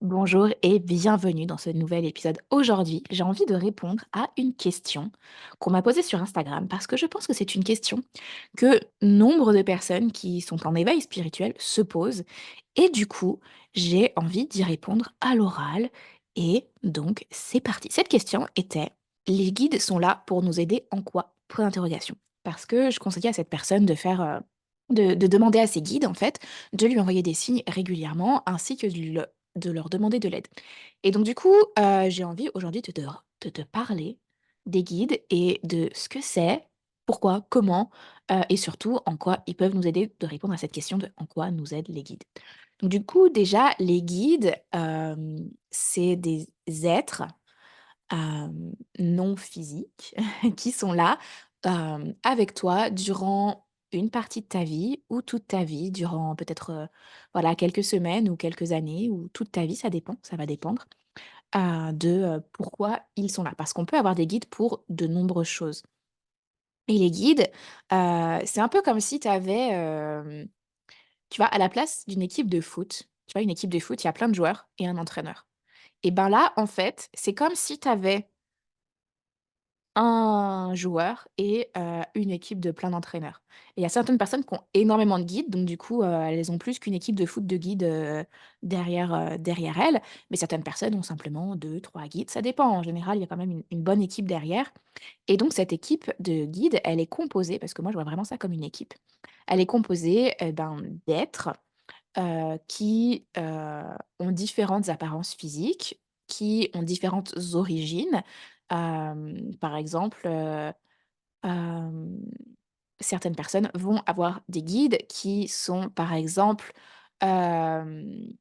Bonjour et bienvenue dans ce nouvel épisode. Aujourd'hui, j'ai envie de répondre à une question qu'on m'a posée sur Instagram parce que je pense que c'est une question que nombre de personnes qui sont en éveil spirituel se posent et du coup, j'ai envie d'y répondre à l'oral et donc c'est parti. Cette question était: les guides sont là pour nous aider en quoi? Point d'interrogation. Parce que je conseillais à cette personne de faire de demander à ses guides en fait de lui envoyer des signes régulièrement ainsi que de leur demander de l'aide. Et donc du coup, j'ai envie aujourd'hui de te parler des guides et de ce que c'est, pourquoi, comment, et surtout en quoi ils peuvent nous aider de répondre à cette question de en quoi nous aident les guides. Donc du coup, déjà, les guides, c'est des êtres, non physiques qui sont là, avec toi durant une partie de ta vie ou toute ta vie, durant peut-être, voilà, quelques semaines ou quelques années ou toute ta vie, ça dépend, ça va dépendre, pourquoi ils sont là. Parce qu'on peut avoir des guides pour de nombreuses choses et les guides, c'est un peu comme si tu avais, tu vois, à la place d'une équipe de foot, tu vois, une équipe de foot, il y a plein de joueurs et un entraîneur et ben, là, en fait, c'est comme si tu avais un joueur et une équipe de plein d'entraîneurs. Et il y a certaines personnes qui ont énormément de guides, donc du coup, elles ont plus qu'une équipe de foot de guides, derrière elles. Mais certaines personnes ont simplement 2, 3 guides, ça dépend. En général, il y a quand même une bonne équipe derrière. Et donc cette équipe de guides, elle est composée, parce que moi je vois vraiment ça comme une équipe, elle est composée, ben, d'êtres, qui, ont différentes apparences physiques, qui ont différentes origines. Par exemple, hem, certaines personnes vont avoir des guides qui sont, par exemple, hem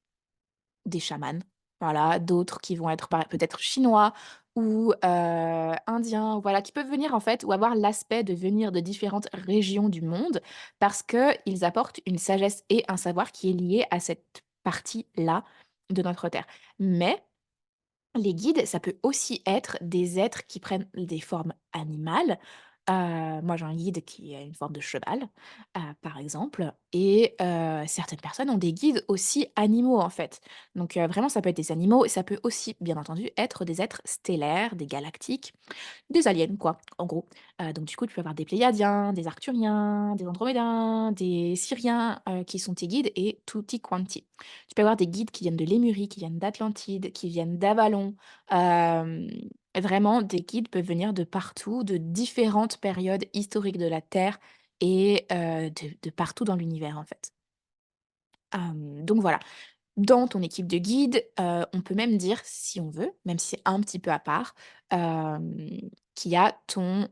des chamans, voilà, d'autres qui vont être peut-être chinois ou indiens, voilà, qui peuvent venir en fait ou avoir l'aspect de venir de différentes régions du monde parce qu'ils apportent une sagesse et un savoir qui est lié à cette partie-là de notre terre. Mais les guides, ça peut aussi être des êtres qui prennent des formes animales. Moi, j'ai un guide qui a une forme de cheval, par exemple et certaines personnes ont des guides aussi animaux, en fait. Donc vraiment, ça peut être des animaux et ça peut aussi, bien entendu, être des êtres stellaires, des galactiques. Des aliens quoi, en gros. Donc du coup, tu peux avoir des Pléiadiens, des Arcturiens, des Andromédains, des Syriens, qui sont tes guides et tutti quanti. Tu peux avoir des guides qui viennent de Lémurie, qui viennent d'Atlantide, qui viennent d'Avalon. Hem, Vraiment des guides peuvent venir de partout, de différentes périodes historiques de la Terre et de partout dans l'univers, en fait. Donc voilà. Dans ton équipe de guides, on peut même dire, si on veut, même si c'est un petit peu à part, hem, qu'il y a ton,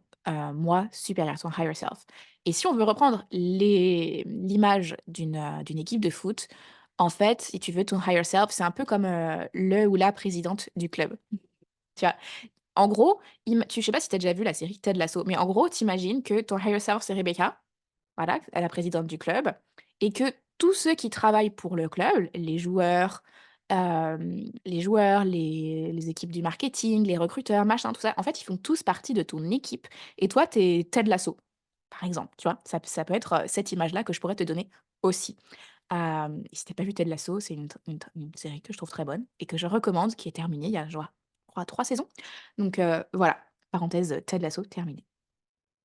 moi supérieur, ton higher self. Et si on veut reprendre l'image d'une équipe de foot, en fait, si tu veux, ton higher self, c'est un peu comme, le ou la présidente du club. Tu vois? En gros, je sais pas si tu as déjà vu la série Ted Lasso, mais en gros, tu imagines que ton higher self, c'est Rebecca, voilà, la présidente du club et que tous ceux qui travaillent pour le club, les équipes du marketing, les recruteurs, machin, tout ça, en fait, ils font tous partie de ton équipe et toi, tu es Ted Lasso, par exemple, tu vois? Ça peut être, cette image-là que je pourrais te donner aussi. Et si tu pas vu Ted Lasso, c'est une série que je trouve très bonne et que je recommande, qui est terminée il y a, je crois 3 saisons. Donc voilà, parenthèse, Ted Lasso terminé.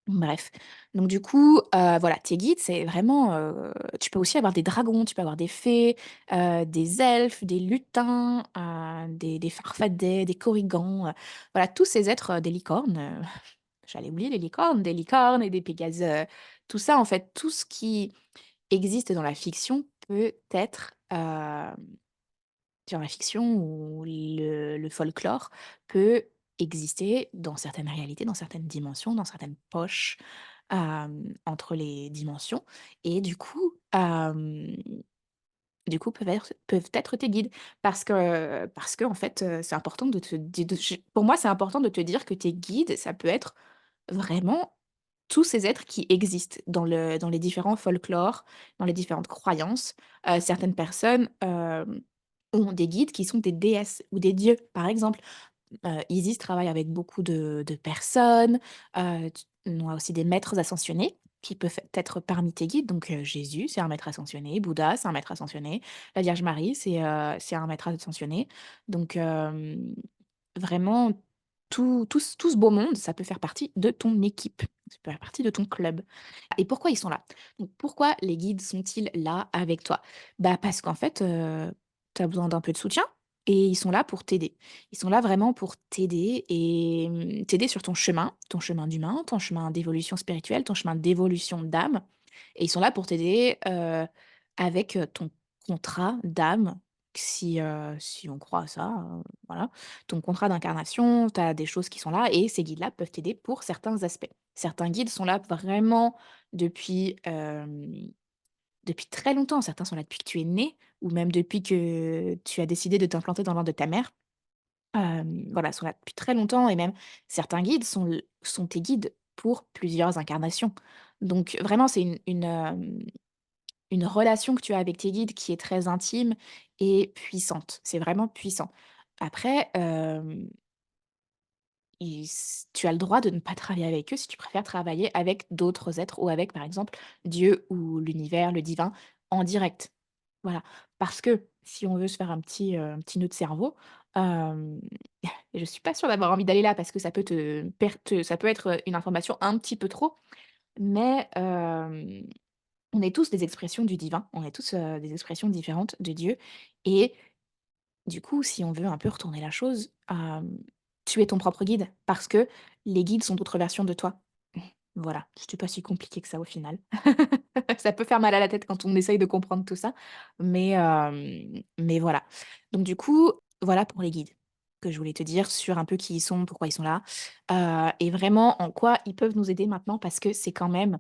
Bref, donc du coup, voilà, tes guides, c'est vraiment, tu peux aussi avoir des dragons, tu peux avoir des fées, des elfes, des lutins, des farfadets, des korrigans, voilà, tous ces êtres, des licornes, j'allais oublier les licornes, des licornes et des pégases, tout ça, en fait, tout ce qui existe dans la fiction peut être, dans la fiction ou le folklore peut exister dans certaines réalités, dans certaines dimensions, dans certaines poches, entre les dimensions et du coup peuvent être tes guides. Parce que en fait, c'est important de te di de j pour moi, c'est important de te dire que tes guides, ça peut être vraiment tous ces êtres qui existent dans les différents folklores, dans les différentes croyances. Certaines personnes, ont des guides qui sont des déesses ou des dieux, par exemple. Isis travaille avec beaucoup de personnes, on a aussi des maîtres ascensionnés. qui peuvent être parmi tes guides. Donc, Jésus, c'est un maître ascensionné, Bouddha, c'est un maître ascensionné, la Vierge Marie, c'est un maître ascensionné. Donc, vraiment tout ce beau monde, ça peut faire partie de ton équipe, ça peut faire partie de ton club. Et pourquoi ils sont là? Donc pourquoi les guides sont-ils là avec toi? Bah, parce qu'en fait, tu as besoin d'un peu de soutien et ils sont là pour t'aider. Ils sont là vraiment pour t'aider et t'aider sur ton chemin d'humain, ton chemin d'évolution spirituelle, ton chemin d'évolution d'âme et ils sont là pour t'aider, avec, ton contrat d'âme si on croit à ça, voilà. Ton contrat d'incarnation, tu as des choses qui sont là et ces guides-là peuvent t'aider pour certains aspects. Certains guides sont là vraiment depuis, depuis très longtemps. Certains sont là depuis que tu es né ou même depuis que tu as décidé de t'implanter dans le ventre de ta mère. Voilà, sont là depuis très longtemps et même certains guides sont tes guides pour plusieurs incarnations. Donc vraiment, c'est une relation que tu as avec tes guides qui est très intime et puissante. C'est vraiment puissant. Après, tu as le droit de ne pas travailler avec eux si tu préfères travailler avec d'autres êtres ou avec, par exemple, Dieu ou l'univers, le divin, en direct. Voilà. Parce que si on veut se faire un petit nœud de cerveau, hem, et je suis pas sûre d'avoir envie d'aller là parce que ça peut ça peut être une information un petit peu trop, mais on est tous des expressions du divin, on est tous, des expressions différentes de Dieu et du coup, si on veut un peu retourner la chose, tu es ton propre guide parce que les guides sont d'autres versions de toi. Voilà, c'était pas si compliqué que ça au final. Ça peut faire mal à la tête quand on essaye de comprendre tout ça, mais voilà. Donc du coup, voilà pour les guides que je voulais te dire sur un peu qui ils sont, pourquoi ils sont là, et vraiment en quoi ils peuvent nous aider maintenant parce que c'est quand même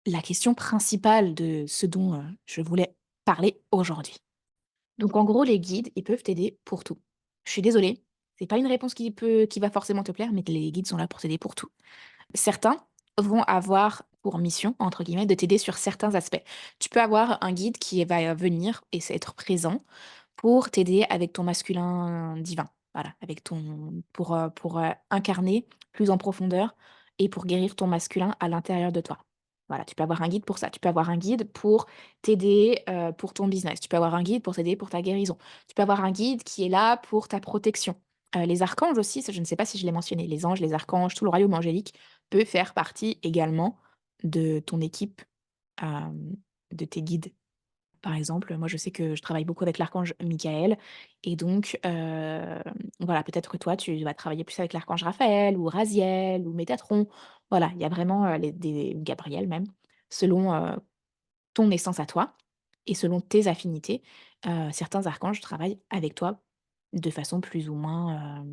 la question principale de ce dont, je voulais parler aujourd'hui. Donc en gros, les guides, ils peuvent t'aider pour tout. Je suis désolée, c'est pas une réponse qui va forcément te plaire, mais les guides sont là pour t'aider pour tout. Certains vont avoir pour mission, entre guillemets, de t'aider sur certains aspects. Tu peux avoir un guide qui va venir et c'est être présent pour t'aider avec ton masculin divin. Voilà, avec ton pour, incarner plus en profondeur et pour guérir ton masculin à l'intérieur de toi. Voilà, tu peux avoir un guide pour ça. Tu peux avoir un guide pour t'aider, pour ton business. Tu peux avoir un guide pour t'aider pour ta guérison. Tu peux avoir un guide qui est là pour ta protection. Les archanges aussi, ça je ne sais pas si je l'ai mentionné, les anges, les archanges, tout le royaume angélique peut faire partie également de ton équipe, hem, de tes guides. Par exemple, moi, je sais que je travaille beaucoup avec l'archange Michael et donc, voilà, peut-être que toi, tu vas travailler plus avec l'archange Raphaël ou Raziel ou Métatron. Voilà, il y a vraiment, les des Gabriel même, selon, ton essence à toi et selon tes affinités, certains archanges travaillent avec toi de façon plus ou moins,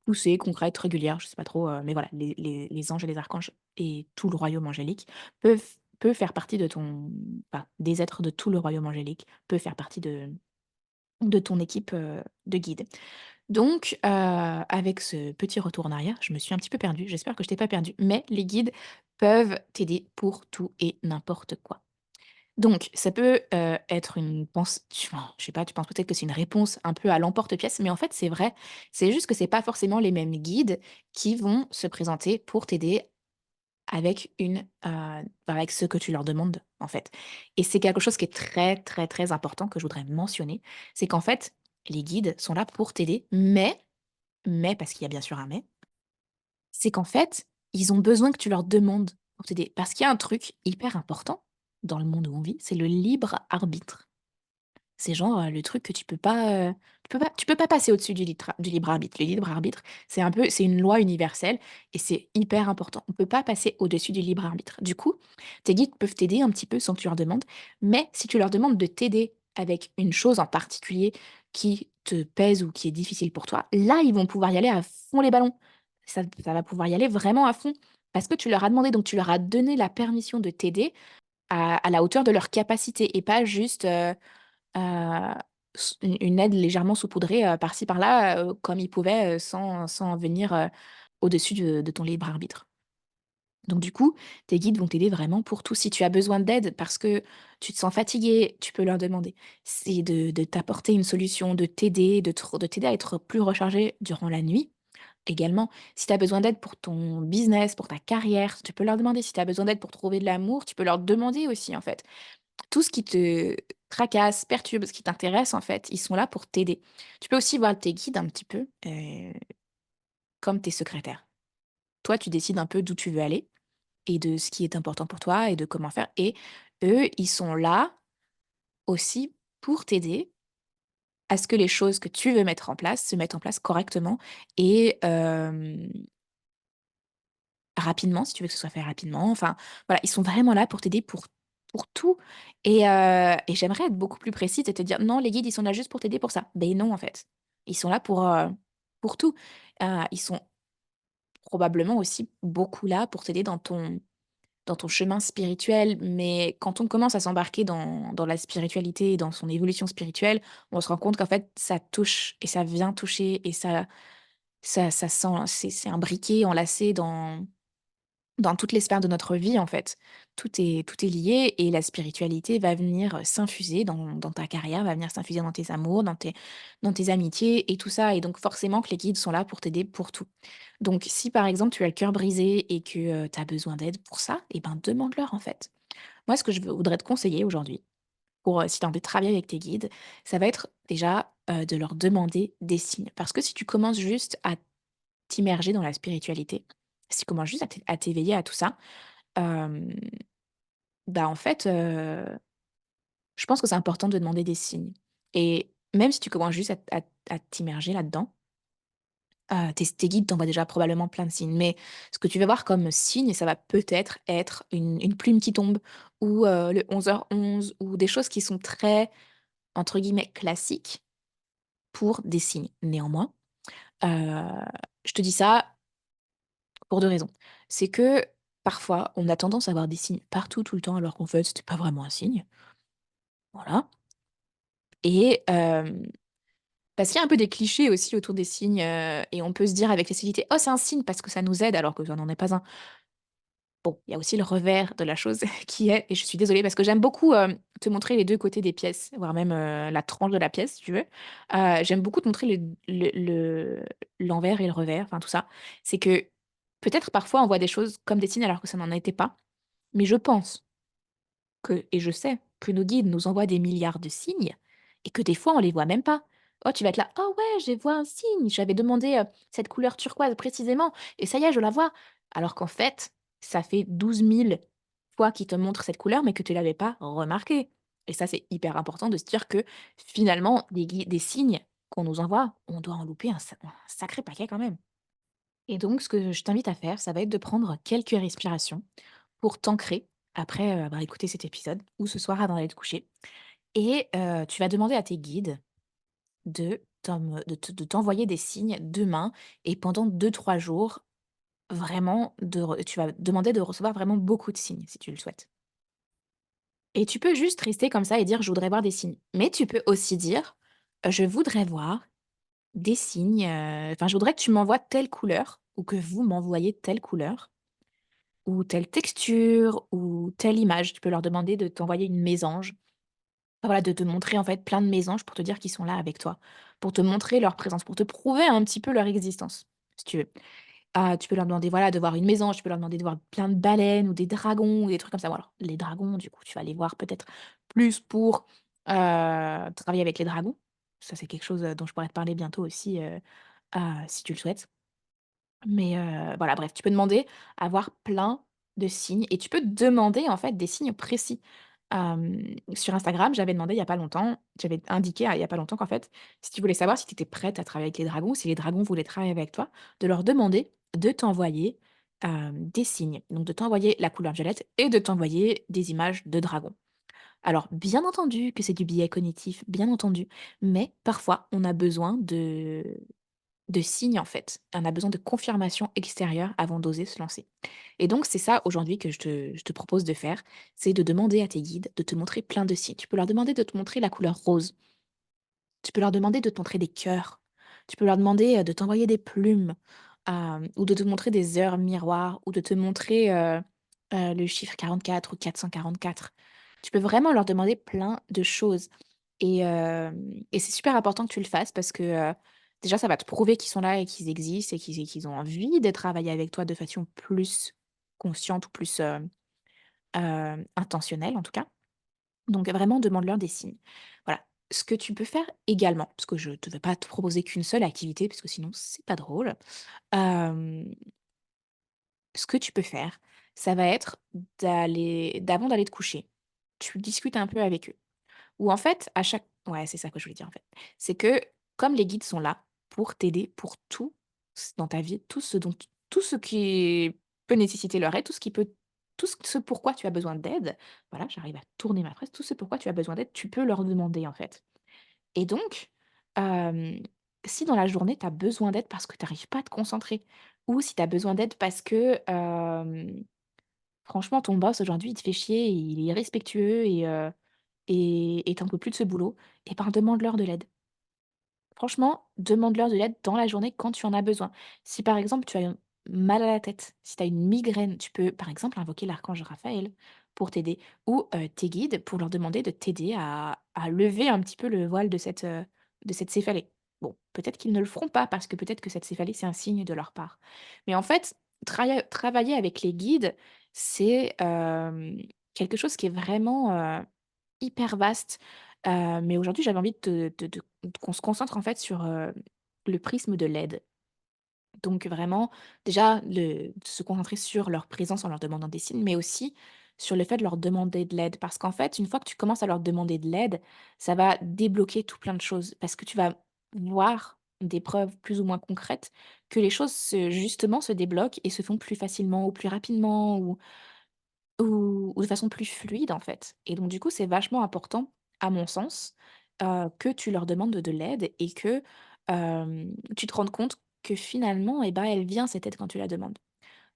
poussée, concrète, régulière, je sais pas trop, mais voilà, les anges et les archanges et tout le royaume angélique peut faire partie de ton enfin, des êtres de tout le royaume angélique, peut faire partie de ton équipe, de guides. Donc, avec ce petit retour en arrière, je me suis un petit peu perdue, j'espère que je t'ai pas perdue, mais les guides peuvent t'aider pour tout et n'importe quoi. Donc ça peut, être une pense tu enfin, je sais pas, tu penses peut-être que c'est une réponse un peu à l'emporte-pièce, mais en fait, c'est vrai. C'est juste que c'est pas forcément les mêmes guides qui vont se présenter pour t'aider avec avec ce que tu leur demandes, en fait. Et c'est quelque chose qui est très, très, très important que je voudrais mentionner, c'est qu'en fait, les guides sont là pour t'aider, mais parce qu'il y a bien sûr un mais, c'est qu'en fait, ils ont besoin que tu leur demandes pour t'aider. Parce qu'il y a un truc hyper important dans le monde où on vit, c'est le libre arbitre. C'est genre, le truc que tu peux pas passer au-dessus du libre arbitre. Le libre arbitre, c'est une loi universelle et c'est hyper important. On peut pas passer au-dessus du libre arbitre. Du coup, tes guides peuvent t'aider un petit peu sans que tu leur demandes, mais si tu leur demandes de t'aider avec une chose en particulier qui te pèse ou qui est difficile pour toi, là, ils vont pouvoir y aller à fond les ballons. Ça va pouvoir y aller vraiment à fond parce que tu leur as demandé, donc tu leur as donné la permission de t'aider à la hauteur de leurs capacités et pas juste, Heu, une aide légèrement saupoudrée, par-ci par-là, comme ils pouvaient, sans venir, au-dessus de ton libre arbitre. Donc du coup, tes guides vont t'aider vraiment pour tout. Si tu as besoin d'aide parce que tu te sens fatigué, tu peux leur demander. C'est de t'apporter une solution, de t'aider, de t'aider à être plus rechargé durant la nuit. Également, si tu as besoin d'aide pour ton business, pour ta carrière, tu peux leur demander. Si tu as besoin d'aide pour trouver de l'amour, tu peux leur demander aussi, en fait. Tout ce qui te tracasse, perturbe, ce qui t'intéresse, en fait, ils sont là pour t'aider. Tu peux aussi voir tes guides un petit peu, comme tes secrétaires. Toi, tu décides un peu d'où tu veux aller et de ce qui est important pour toi et de comment faire et eux, ils sont là aussi pour t'aider à ce que les choses que tu veux mettre en place se mettent en place correctement et rapidement, si tu veux que ce soit fait rapidement. Enfin, voilà, ils sont vraiment là pour t'aider pour tout et j'aimerais être beaucoup plus précise et te dire: «Non, les guides, ils sont là juste pour t'aider pour ça». Ben non, en fait. Ils sont là pour tout. Ils sont probablement aussi beaucoup là pour t'aider dans ton chemin spirituel, mais quand on commence à s'embarquer dans la spiritualité et dans son évolution spirituelle, on se rend compte qu'en fait, ça touche et ça vient toucher et ça sent c'est un briquet enlacé dans toutes les sphères de notre vie, en fait. Tout est lié et la spiritualité va venir, s'infuser dans ta carrière, va venir s'infuser dans tes amours, dans tes amitiés et tout ça et donc forcément que les guides sont là pour t'aider pour tout. Donc si, par exemple, tu as le cœur brisé et que, tu as besoin d'aide pour ça et ben, demande-leur, en fait. Moi, ce que je voudrais te conseiller aujourd'hui pour, si tu as envie de travailler avec tes guides, ça va être déjà, de leur demander des signes. Parce que si tu commences juste à t'immerger dans la spiritualité, si tu commences juste à t'éveiller à tout ça, hem, bah, en fait, je pense que c'est important de demander des signes et même si tu commences juste à t'immerger là-dedans, tes guides t'envoient déjà probablement plein de signes. Mais ce que tu vas voir comme signe, ça va peut-être être une plume qui tombe ou, le 11h11 ou des choses qui sont très, entre guillemets, «classiques» pour des signes. Néanmoins, heu, je te dis ça pour 2 raisons. C'est que, parfois, on a tendance à avoir des signes partout, tout le temps, alors qu'en fait, c'était pas vraiment un signe. Voilà et parce qu'il y a un peu des clichés aussi autour des signes, et on peut se dire avec facilité: «Oh, c'est un signe parce que ça nous aide», alors que ça n'en est pas un. Bon, il y a aussi le revers de la chose qui est et je suis désolée parce que j'aime beaucoup, te montrer les 2 côtés des pièces, voire même, la tranche de la pièce, si tu veux. J'aime beaucoup te montrer l'envers et le revers, enfin tout ça. C'est que, peut-être parfois on voit des choses comme des signes alors que ça n'en était pas, mais je pense que et je sais que nos guides nous envoient des milliards de signes et que des fois on les voit même pas. Oh, tu vas être là: «Oh ouais, je vois un signe, j'avais demandé, cette couleur turquoise précisément et ça y est, je la vois». Alors qu'en fait, ça fait 12 000 fois qu'ils te montrent cette couleur, mais que tu l'avais pas remarqué et ça, c'est hyper important de se dire que finalement des signes qu'on nous envoie, on doit en louper un sacré paquet quand même. Et donc ce que je t'invite à faire, ça va être de prendre quelques respirations pour t'ancrer après, avoir écouté cet épisode ou ce soir avant d'aller te coucher et tu vas demander à tes guides de t'envoyer des signes demain et pendant 2 3 jours, vraiment tu vas demander de recevoir vraiment beaucoup de signes si tu le souhaites. Et tu peux juste rester comme ça et dire: «Je voudrais voir des signes». Mais tu peux aussi dire: «Je voudrais voir des signes, enfin, je voudrais que tu m'envoies telle couleur ou que vous m'envoyez telle couleur ou telle texture ou telle image». Tu peux leur demander de t'envoyer une mésange. Enfin, voilà, de te montrer, en fait, plein de mésanges pour te dire qu'ils sont là avec toi, pour te montrer leur présence, pour te prouver un petit peu leur existence, si tu veux. Ah, tu peux leur demander, voilà, de voir une mésange, tu peux leur demander de voir plein de baleines ou des dragons ou des trucs comme ça. Bon alors, les dragons, du coup, tu vas les voir peut-être plus pour, travailler avec les dragons. Ça, c'est quelque chose, dont je pourrais te parler bientôt aussi, si tu le souhaites. Mais voilà, bref, tu peux demander à voir plein de signes et tu peux demander, en fait, des signes précis. Sur Instagram, j'avais demandé il y a pas longtemps, j'avais indiqué, il y a pas longtemps qu'en fait, si tu voulais savoir si tu étais prête à travailler avec les dragons, si les dragons voulaient travailler avec toi, de leur demander de t'envoyer, des signes. Donc de t'envoyer la couleur violette et de t'envoyer des images de dragons. Alors, bien entendu que c'est du biais cognitif, bien entendu, mais parfois on a besoin de signes, en fait. On a besoin de confirmation extérieure avant d'oser se lancer. Et donc, c'est ça aujourd'hui que je te propose de faire, c'est de demander à tes guides de te montrer plein de signes. Tu peux leur demander de te montrer la couleur rose. Tu peux leur demander de te montrer des cœurs. Tu peux leur demander, de t'envoyer des plumes, ou de te montrer des heures miroirs ou de te montrer, le chiffre 44 ou 444. Tu peux vraiment leur demander plein de choses et c'est super important que tu le fasses parce que, Déjà, ça va te prouver qu'ils sont là et qu'ils existent et qu'ils ont envie de travailler avec toi de façon plus consciente ou plus, intentionnelle en tout cas. Donc vraiment demande-leur des signes. Voilà. Ce que tu peux faire également, parce que je ne te vais pas te proposer qu'une seule activité, parce que sinon c'est pas drôle. Hem, Ce que tu peux faire, ça va être d'avant d'aller te coucher, tu discutes un peu avec eux. Ou en fait, à chaque ouais, c'est ça que je voulais dire, en fait. C'est que comme les guides sont là pour t'aider pour tout dans ta vie, tout ce qui peut nécessiter leur aide, tout ce pourquoi tu as besoin d'aide, voilà, j'arrive à tourner ma phrase, tout ce pourquoi tu as besoin d'aide, tu peux leur demander, en fait. Et donc, hem, si dans la journée, tu as besoin d'aide parce que tu arrives pas à te concentrer ou si tu as besoin d'aide parce que, franchement ton boss aujourd'hui il te fait chier, il est irrespectueux et tu en peux plus de ce boulot, et ben, demande-leur de l'aide. Franchement, demande-leur de l'aide dans la journée quand tu en as besoin. Si par exemple tu as mal à la tête, si tu as une migraine, tu peux par exemple invoquer l'archange Raphaël pour t'aider ou tes guides pour leur demander de t'aider à lever un petit peu le voile de cette céphalée. Bon, peut-être qu'ils ne le feront pas parce que peut-être que cette céphalée, c'est un signe de leur part. Mais en fait, travailler avec les guides, c'est quelque chose qui est vraiment hyper vaste. Mais aujourd'hui, j'avais envie de qu'on se concentre en fait sur, le prisme de l'aide. Donc vraiment, déjà, de se concentrer sur leur présence en leur demandant des signes, mais aussi sur le fait de leur demander de l'aide. Parce qu'en fait, une fois que tu commences à leur demander de l'aide, ça va débloquer tout plein de choses. Parce que tu vas voir des preuves plus ou moins concrètes que les choses justement se débloquent et se font plus facilement ou plus rapidement ou de façon plus fluide, en fait. Et donc du coup, c'est vachement important, à mon sens, que tu leur demandes de l'aide et que, tu te rendes compte que finalement, eh ben, elle vient cette aide quand tu la demandes.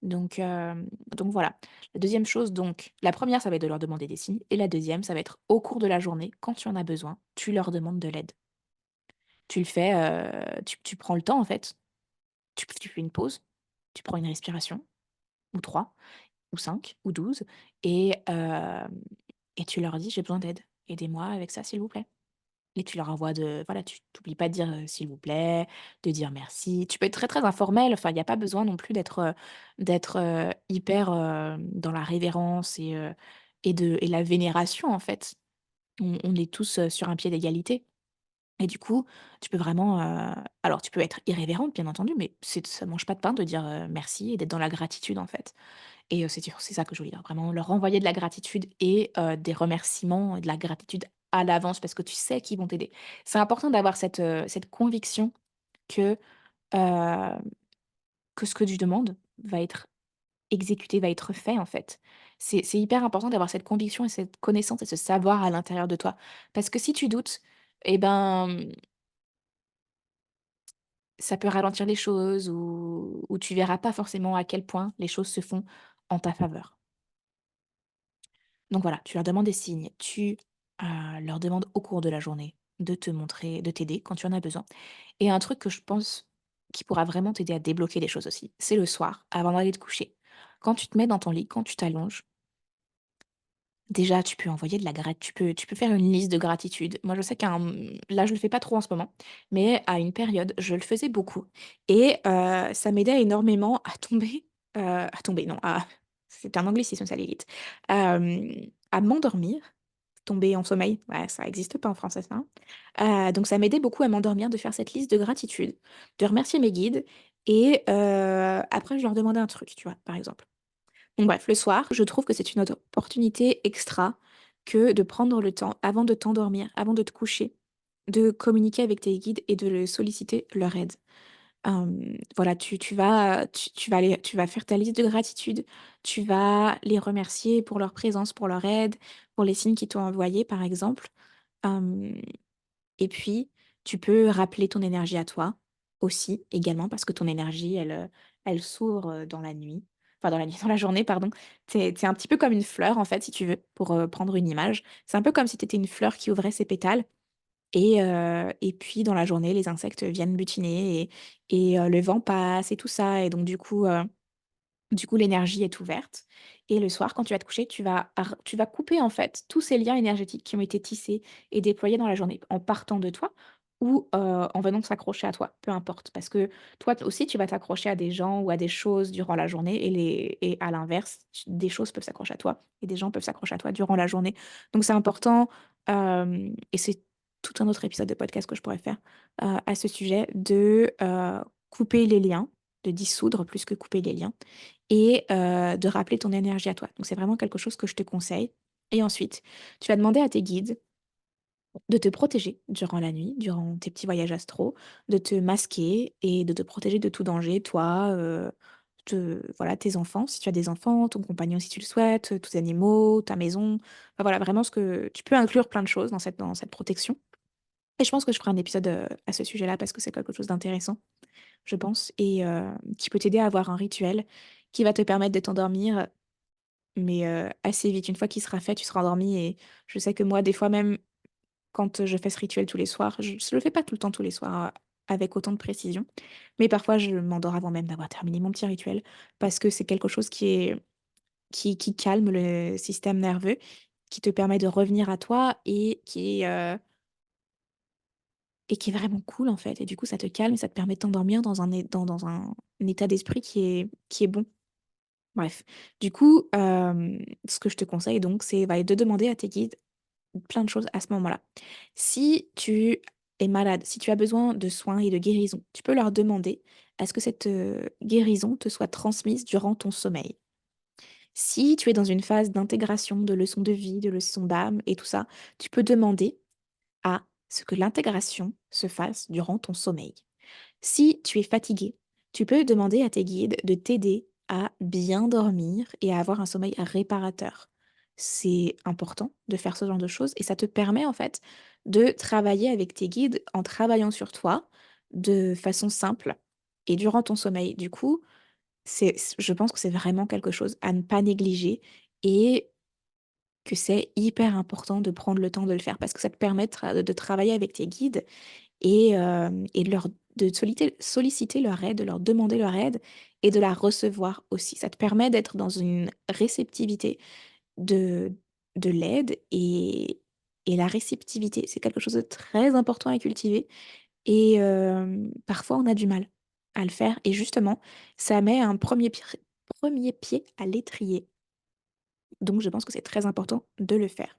Donc voilà. La deuxième chose donc, la première ça va être de leur demander des signes et la deuxième ça va être au cours de la journée, quand tu en as besoin, tu leur demandes de l'aide. Tu le fais, tu prends le temps, en fait, tu fais une pause, tu prends une respiration ou 3 ou 5 ou 12 et et tu leur dis: «J'ai besoin d'aide. Aidez-moi avec ça, s'il vous plaît». Et tu leur envoies voilà, tu t'oublies pas de dire, «S'il vous plaît», de dire: «Merci». Tu peux être très, très informel, enfin, il y a pas besoin non plus d'être hyper, dans la révérence et la vénération, en fait. On est tous, sur un pied d'égalité et du coup, tu peux vraiment, alors tu peux être irrévérente, bien entendu, mais ça mange pas de pain de dire, merci et d'être dans la gratitude, en fait. Et c'est ça que je voulais dire, vraiment leur envoyer de la gratitude et des remerciements et de la gratitude à l'avance parce que tu sais qu'ils vont t'aider. C'est important d'avoir cette conviction que, heu, que ce que tu demandes va être exécuté, va être fait, en fait. C'est hyper important d'avoir cette conviction et cette connaissance et ce savoir à l'intérieur de toi. Parce que si tu doutes et ben, ça peut ralentir les choses ou tu verras pas forcément à quel point les choses se font en ta faveur. Donc voilà, tu leur demandes des signes, leur demandes au cours de la journée de te montrer, de t'aider quand tu en as besoin. Et un truc que je pense qui pourra vraiment t'aider à débloquer des choses aussi, c'est le soir, avant d'aller te coucher. Quand tu te mets dans ton lit, quand tu t'allonges, déjà tu peux envoyer de la grat tu peux faire une liste de gratitude. Moi je sais là je le fais pas trop en ce moment, mais à une période, je le faisais beaucoup et ça m'aidait énormément à tomber non, à c'est un anglicisme ça l'élite, à m'endormir. Tomber en sommeil, ouais, ça existe pas en français ça, donc ça m'aidait beaucoup à m'endormir de faire cette liste de gratitude, de remercier mes guides et après je leur demandais un truc, tu vois? Par exemple. Donc bref, le soir, je trouve que c'est une autre opportunité extra que de prendre le temps, avant de t'endormir, avant de te coucher, de communiquer avec tes guides et de solliciter leur aide. Voilà, tu vas faire ta liste de gratitude, tu vas les remercier pour leur présence, pour leur aide, pour les signes qu'ils t'ont envoyés, par exemple. Hem Et puis, tu peux rappeler ton énergie à toi aussi, également, parce que ton énergie, elle s'ouvre, dans la nuit, enfin dans la nuit, dans la journée, pardon. Tu es un petit peu comme une fleur, en fait, si tu veux, pour, prendre une image. C'est un peu comme si tu étais une fleur qui ouvrait ses pétales et puis dans la journée, les insectes viennent butiner et le vent passe et tout ça et donc du coup, l'énergie est ouverte et le soir, quand tu vas te coucher, tu vas couper, en fait, tous ces liens énergétiques qui ont été tissés et déployés dans la journée, en partant de toi. ou, en venant s'accrocher à toi, peu importe. Parce que toi aussi, tu vas t'accrocher à des gens ou à des choses durant la journée et à l'inverse, des choses peuvent s'accrocher à toi et des gens peuvent s'accrocher à toi durant la journée. Donc c'est important, et c'est tout un autre épisode de podcast que je pourrais faire, à ce sujet de, couper les liens, de dissoudre plus que couper les liens et de rappeler ton énergie à toi. Donc c'est vraiment quelque chose que je te conseille et ensuite, tu vas demander à tes guides de te protéger durant la nuit, durant tes petits voyages astraux, de te masquer et de te protéger de tout danger, toi, voilà, tes enfants, si tu as des enfants, ton compagnon si tu le souhaites, tes animaux, ta maison. Enfin voilà, vraiment ce que tu peux inclure plein de choses dans cette protection et je pense que je ferai un épisode, à ce sujet-là parce que c'est quelque chose d'intéressant, je pense et qui peut t'aider à avoir un rituel qui va te permettre de t'endormir, mais assez vite. Une fois qu'il sera fait, tu seras endormi et je sais que moi, des fois même quand, je fais ce rituel tous les soirs, je le fais pas tout le temps tous les soirs, avec autant de précision, mais parfois je m'endors avant même d'avoir terminé mon petit rituel parce que c'est quelque chose qui calme le système nerveux, qui te permet de revenir à toi et qui est vraiment cool, en fait et du coup, ça te calme et ça te permet de t'endormir dans un état d'esprit qui est bon. Bref, du coup, ce que je te conseille donc, c'est, bah, de demander à tes guides plein de choses à ce moment-là. Si tu es malade, si tu as besoin de soins et de guérison, tu peux leur demander à ce que cette, guérison te soit transmise durant ton sommeil. Si tu es dans une phase d'intégration de leçons de vie, de leçons d'âme et tout ça, tu peux demander à ce que l'intégration se fasse durant ton sommeil. Si tu es fatigué, tu peux demander à tes guides de t'aider à bien dormir et à avoir un sommeil réparateur. C'est important de faire ce genre de choses et ça te permet en fait de travailler avec tes guides en travaillant sur toi de façon simple et durant ton sommeil. Du coup, je pense que c'est vraiment quelque chose à ne pas négliger et que c'est hyper important de prendre le temps de le faire parce que ça te permet de travailler avec tes guides et de solliciter leur aide, de leur demander leur aide et de la recevoir aussi. Ça te permet d'être dans une réceptivité de l'aide et la réceptivité, c'est quelque chose de très important à cultiver et parfois on a du mal à le faire et justement, ça met un premier pied à l'étrier. Donc je pense que c'est très important de le faire.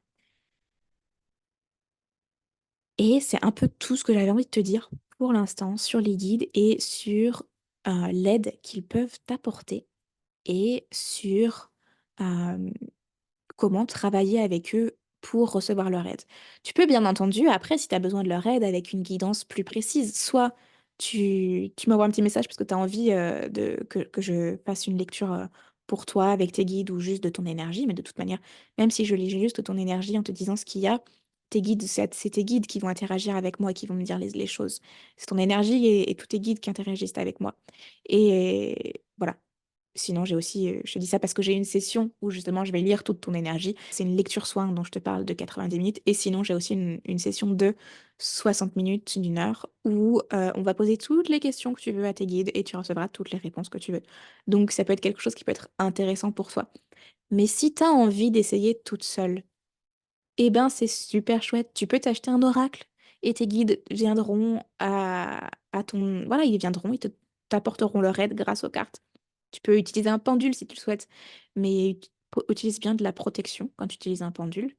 Et c'est un peu tout ce que j'avais envie de te dire pour l'instant sur les guides et sur, l'aide qu'ils peuvent t'apporter et sur, hem, comment travailler avec eux pour recevoir leur aide. Tu peux bien entendu après si tu as besoin de leur aide avec une guidance plus précise, soit tu m'envoies un petit message parce que tu as envie, de que je fasse une lecture, pour toi avec tes guides ou juste de ton énergie, mais de toute manière, même si je lis juste ton énergie en te disant ce qu'il y a, tes guides, c'est tes guides qui vont interagir avec moi et qui vont me dire les choses. C'est ton énergie et tous tes guides qui interagissent avec moi et voilà. Sinon, j'ai aussi, je te dis ça parce que j'ai une session où justement je vais lire toute ton énergie. C'est une lecture soin dont je te parle de 90 minutes et sinon j'ai aussi une session de 60 minutes, d'une heure où, on va poser toutes les questions que tu veux à tes guides et tu recevras toutes les réponses que tu veux. Donc ça peut être quelque chose qui peut être intéressant pour toi. Mais si tu as envie d'essayer toute seule, eh ben, c'est super chouette. Tu peux t'acheter un oracle et tes guides viendront à ton voilà, ils viendront, ils t'apporteront leur aide grâce aux cartes. Tu peux utiliser un pendule si tu le souhaites, mais utilise bien de la protection quand tu utilises un pendule.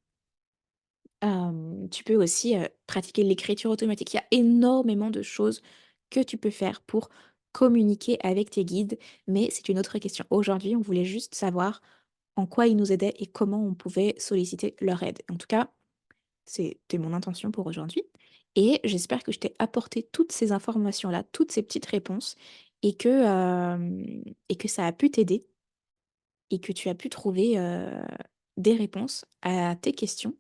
Tu peux aussi, pratiquer l'écriture automatique. Il y a énormément de choses que tu peux faire pour communiquer avec tes guides, mais c'est une autre question. Aujourd'hui, on voulait juste savoir en quoi ils nous aidaient et comment on pouvait solliciter leur aide. En tout cas, c'était mon intention pour aujourd'hui et j'espère que je t'ai apporté toutes ces informations-là, toutes ces petites réponses et que ça a pu t'aider et que tu as pu trouver, des réponses à tes questions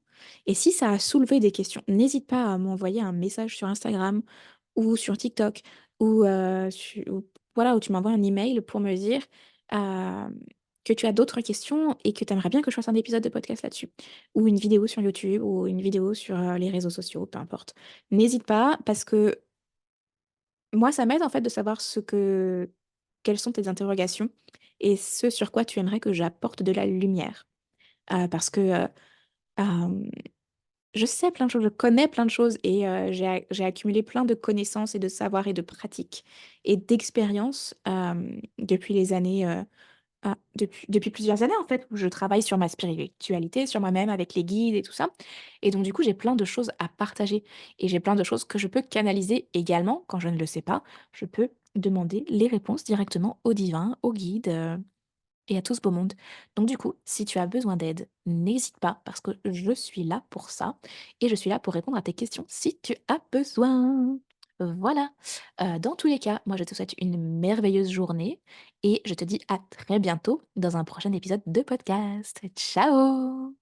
et si ça a soulevé des questions, n'hésite pas à m'envoyer un message sur Instagram ou sur TikTok ou, ou voilà, où tu m'envoies un email pour me dire, hem, que tu as d'autres questions et que tu aimerais bien que je fasse un épisode de podcast là-dessus ou une vidéo sur YouTube ou une vidéo sur, les réseaux sociaux, peu importe. N'hésite pas parce que moi, ça m'aide en fait de savoir quelles sont tes interrogations et ce sur quoi tu aimerais que j'apporte de la lumière. Parce que, Je sais plein de choses, je connais plein de choses et j'ai accumulé plein de connaissances et de savoirs et de pratiques et d'expériences, depuis les années, depuis plusieurs années, en fait, où je travaille sur ma spiritualité, sur moi-même avec les guides et tout ça et donc du coup, j'ai plein de choses à partager et j'ai plein de choses que je peux canaliser également quand je ne le sais pas. Je peux demander les réponses directement au divin, aux guides, et à tout ce beau monde. Donc du coup, si tu as besoin d'aide, n'hésite pas parce que je suis là pour ça et je suis là pour répondre à tes questions si tu as besoin. Voilà. Dans tous les cas, moi je te souhaite une merveilleuse journée et je te dis à très bientôt dans un prochain épisode de podcast. Ciao!